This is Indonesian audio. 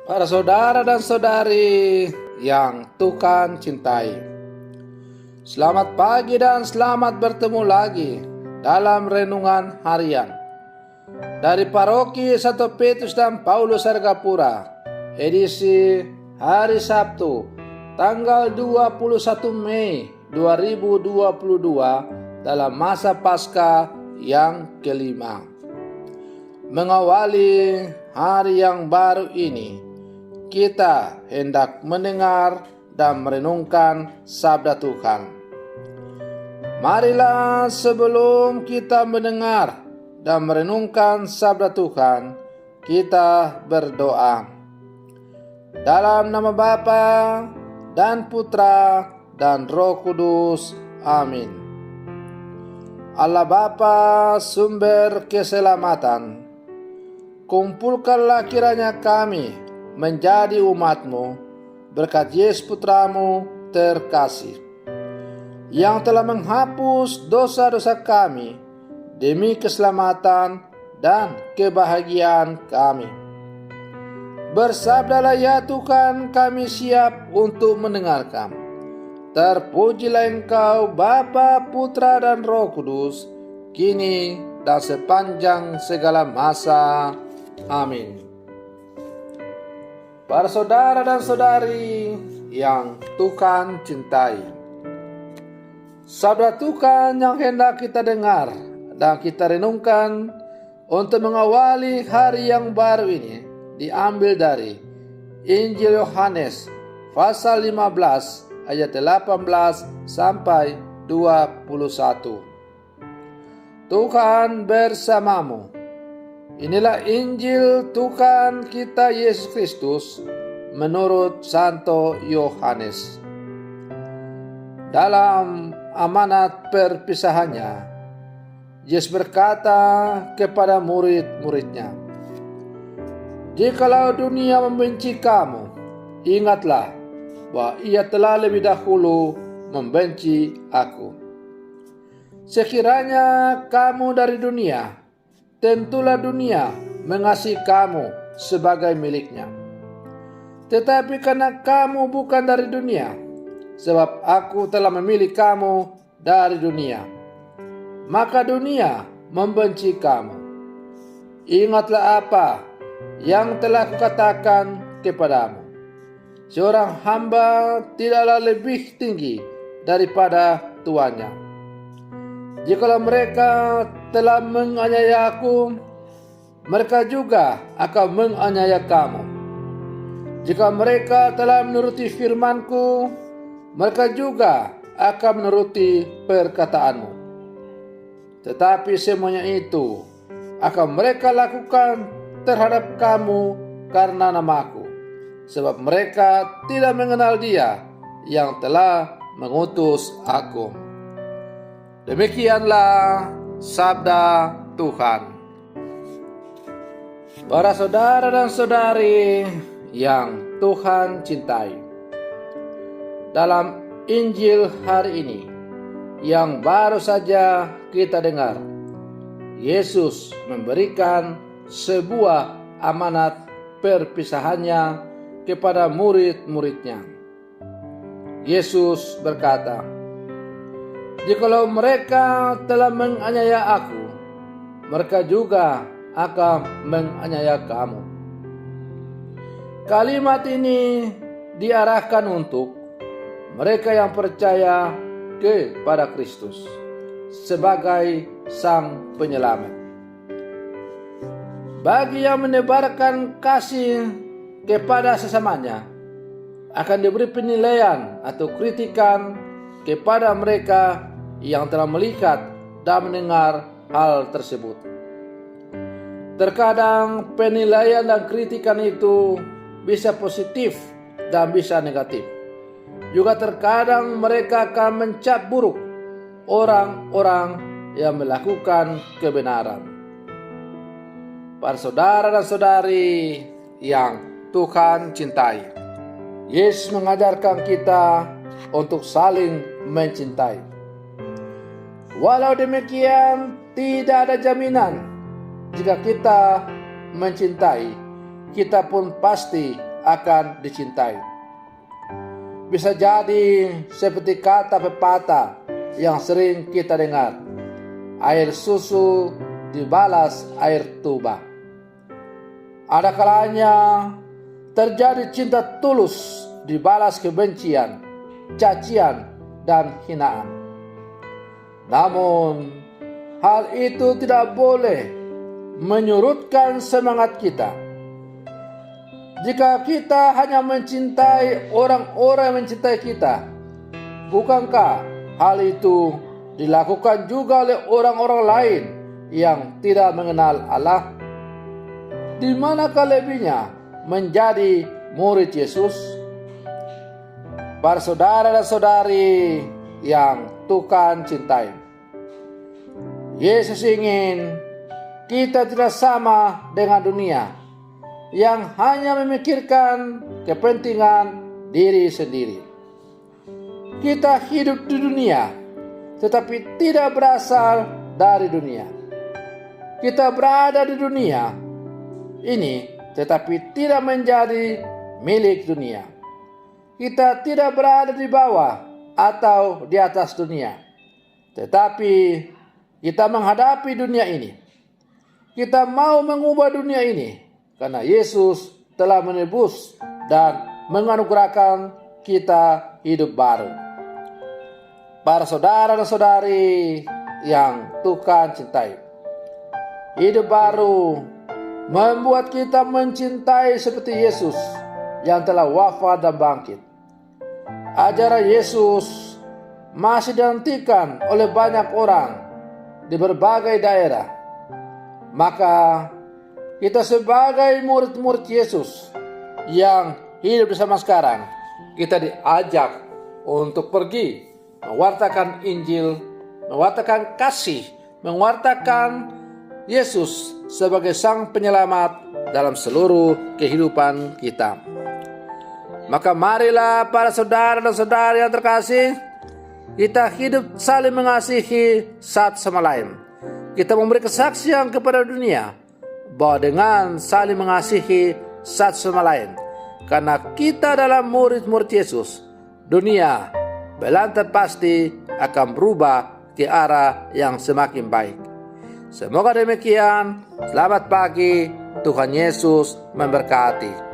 Para saudara dan saudari yang Tuhan cintai, selamat pagi dan selamat bertemu lagi dalam renungan harian dari Paroki Santo Petrus dan Paulus Argapura, edisi hari Sabtu, tanggal 21 Mei 2022 dalam masa Paskah yang kelima. Mengawali hari yang baru ini, kita hendak mendengar dan merenungkan sabda Tuhan. Marilah sebelum kita mendengar dan merenungkan sabda Tuhan, kita berdoa. Dalam nama Bapa dan Putra dan Roh Kudus. Amin. Allah Bapa, sumber keselamatan, kumpulkanlah kiranya kami menjadi umat-Mu berkat Yesus Putra-Mu terkasih, yang telah menghapus dosa-dosa kami demi keselamatan dan kebahagiaan kami. Bersabdalah ya Tuhan, kami siap untuk mendengarkan. Terpujilah Engkau Bapa, Putra dan Roh Kudus, kini dan sepanjang segala masa. Amin. Para saudara dan saudari yang Tuhan cintai, sabda Tuhan yang hendak kita dengar dan kita renungkan untuk mengawali hari yang baru ini diambil dari Injil Yohanes pasal 15 ayat 18 sampai 21. Tuhan bersamamu. Inilah Injil Tuhan kita Yesus Kristus menurut Santo Yohanes. Dalam amanat perpisahannya, Yesus berkata kepada murid-muridnya, "Jikalau dunia membenci kamu, ingatlah bahwa ia telah lebih dahulu membenci aku. Sekiranya kamu dari dunia, tentulah dunia mengasihi kamu sebagai miliknya. Tetapi karena kamu bukan dari dunia, sebab aku telah memilih kamu dari dunia, maka dunia membenci kamu. Ingatlah apa yang telah kukatakan kepadamu. Seorang hamba tidaklah lebih tinggi daripada tuannya. Jikalau mereka telah menganiaya aku, mereka juga akan menganiaya kamu. Jika mereka telah menuruti firman-Ku, mereka juga akan menuruti perkataanmu. Tetapi semuanya itu akan mereka lakukan terhadap kamu karena nama-Ku, sebab mereka tidak mengenal Dia yang telah mengutus aku." Demikianlah sabda Tuhan. Para saudara dan saudari yang Tuhan cintai, dalam Injil hari ini yang baru saja kita dengar, Yesus memberikan sebuah amanat perpisahannya kepada murid-muridnya. Yesus berkata, "Jikalau mereka telah menganiaya aku, mereka juga akan menganiaya kamu." Kalimat ini diarahkan untuk mereka yang percaya kepada Kristus sebagai Sang Penyelamat. Bagi yang menebarkan kasih kepada sesamanya, akan diberi penilaian atau kritikan kepada mereka yang telah melihat dan mendengar hal tersebut. Terkadang penilaian dan kritikan itu bisa positif dan bisa negatif. Juga terkadang mereka akan mencap buruk orang-orang yang melakukan kebenaran. Para saudara dan saudari yang Tuhan cintai, Yesus mengajarkan kita untuk saling mencintai. Walau demikian, tidak ada jaminan jika kita mencintai, kita pun pasti akan dicintai. Bisa jadi seperti kata pepatah yang sering kita dengar, air susu dibalas air tuba. Ada kalanya terjadi cinta tulus dibalas kebencian, cacian, dan hinaan. Namun, hal itu tidak boleh menyurutkan semangat kita. Jika kita hanya mencintai orang-orang yang mencintai kita, bukankah hal itu dilakukan juga oleh orang-orang lain yang tidak mengenal Allah? Di manakah lebihnya menjadi murid Yesus? Para saudara dan saudari yang Tuhan cintai, Yesus ingin kita tidak sama dengan dunia yang hanya memikirkan kepentingan diri sendiri. Kita hidup di dunia, tetapi tidak berasal dari dunia. Kita berada di dunia ini, tetapi tidak menjadi milik dunia. Kita tidak berada di bawah atau di atas dunia, tetapi kita menghadapi dunia ini. Kita mau mengubah dunia ini karena Yesus telah menebus dan menganugerahkan kita hidup baru. Para saudara dan saudari yang Tuhan cintai, hidup baru membuat kita mencintai seperti Yesus yang telah wafat dan bangkit. Ajaran Yesus masih dinantikan oleh banyak orang di berbagai daerah. Maka kita sebagai murid-murid Yesus yang hidup bersama sekarang, kita diajak untuk pergi mewartakan Injil, mewartakan kasih, mewartakan Yesus sebagai Sang Penyelamat dalam seluruh kehidupan kita. Maka marilah para saudara dan saudari yang terkasih, kita hidup saling mengasihi satu sama lain. Kita memberi kesaksian kepada dunia bahwa dengan saling mengasihi satu sama lain, karena kita adalah murid-murid Yesus, dunia belantang pasti akan berubah ke arah yang semakin baik. Semoga demikian. Selamat pagi. Tuhan Yesus memberkati.